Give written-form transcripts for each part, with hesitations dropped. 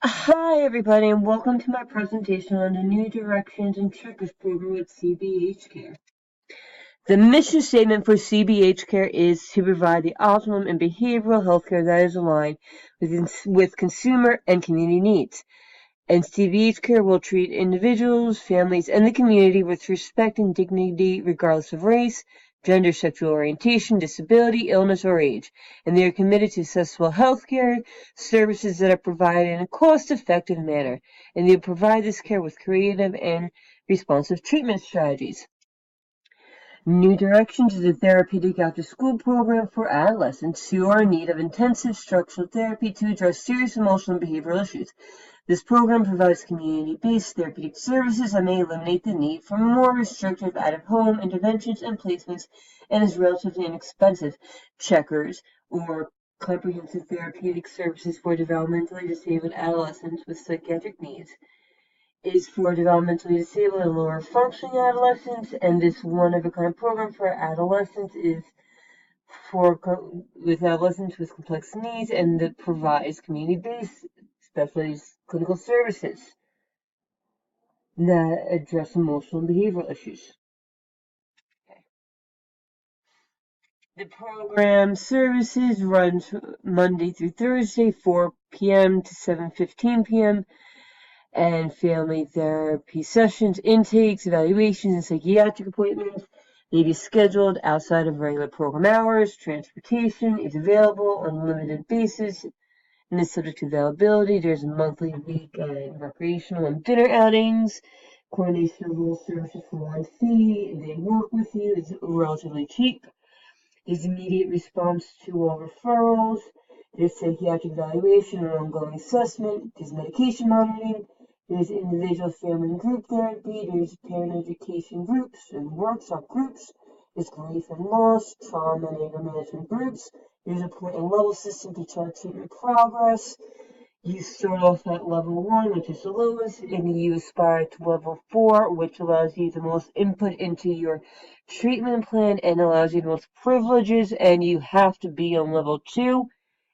Hi everybody and welcome to my presentation on the New Directions and Checkers program with CBH Care. The mission statement for CBH Care is to provide the optimum and behavioral health care that is aligned with consumer and community needs. And CBH Care will treat individuals, families, and the community with respect and dignity regardless of race, gender, sexual orientation, disability, illness, or age. And they are committed to accessible health care services that are provided in a cost-effective manner. And they provide this care with creative and responsive treatment strategies. New Directions is a therapeutic after-school program for adolescents who are in need of intensive structural therapy to address serious emotional and behavioral issues. This program provides community-based therapeutic services that may eliminate the need for more restrictive out-of-home interventions and placements and is relatively inexpensive. Checkers, or comprehensive therapeutic services for developmentally disabled adolescents with psychiatric needs, is for developmentally disabled and lower functioning adolescents, and this one-of-a-kind program for adolescents is with adolescents with complex needs and that provides community-based specialized clinical services that address emotional and behavioral issues. The program services runs Monday through Thursday, 4 p.m. to 7:15 p.m. and family therapy sessions, intakes, evaluations, and psychiatric appointments may be scheduled outside of regular program hours. Transportation is available on a limited basis and is subject to availability. There's monthly, weekend, recreational, and dinner outings. Coordination of all services for one fee. They work with you. It's relatively cheap. There's immediate response to all referrals. There's psychiatric evaluation and ongoing assessment. There's medication monitoring. There's individual, family, and group therapy. There's parent education groups and workshop groups. There's grief and loss, trauma and anger management groups. There's a point and level system to chart treatment progress. You start off at level 1, which is the lowest, and you aspire to level 4, which allows you the most input into your treatment plan and allows you the most privileges, and you have to be on level 2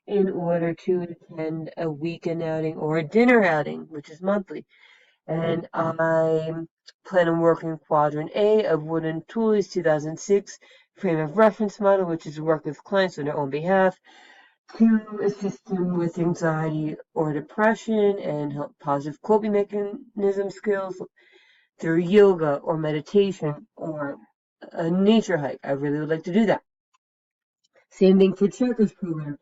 in order to attend a weekend outing or a dinner outing, which is monthly. And I plan on working quadrant A of Wooden Tools 2006 frame of reference model, which is work with clients on their own behalf to assist them with anxiety or depression and help positive coping mechanism skills through yoga or meditation or a nature hike. I really would like to do that. Same thing for Checkers program,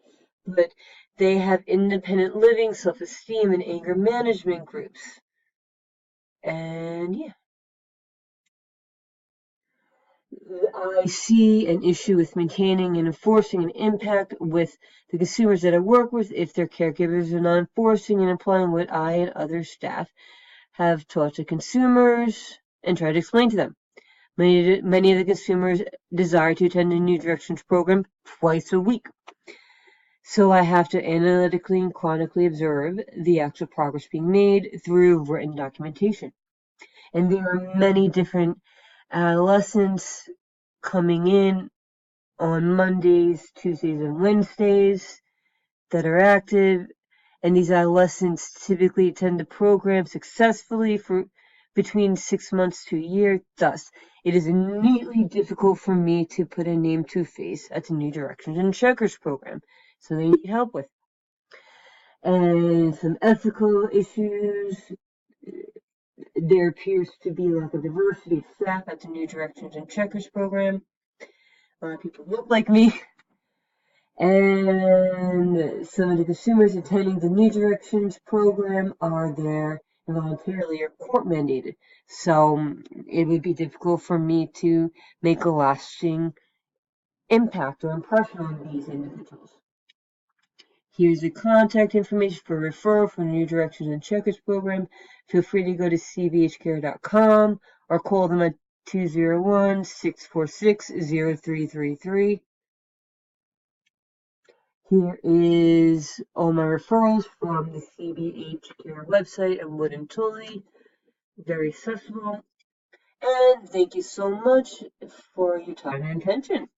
but they have independent living, self-esteem, and anger management groups. And yeah. I see an issue with maintaining and enforcing an impact with the consumers that I work with if their caregivers are not enforcing and applying what I and other staff have taught to consumers and try to explain to them. Many of the consumers desire to attend a New Directions program twice a week. So I have to analytically and chronically observe the actual progress being made through written documentation. And there are many different adolescents coming in on Mondays, Tuesdays, and Wednesdays that are active, and these adolescents typically attend the program successfully for between 6 months to a year. Thus, it is innately difficult for me to put a name to a face at the New Directions and Checkers program, so they need help with. And some ethical issues. There appears to be lack of diversity of staff at the New Directions and Checkers program. A lot of people look like me. And some of the consumers attending the New Directions program are there voluntarily or court mandated. So it would be difficult for me to make a lasting impact or impression on these individuals. Here's the contact information for referral for New Directions and Checkers program. Feel free to go to cbhcare.com or call them at 201-646-0333. Here is all my referrals from the CBH Care website and Wooden Tully. Very accessible. And thank you so much for your time and attention.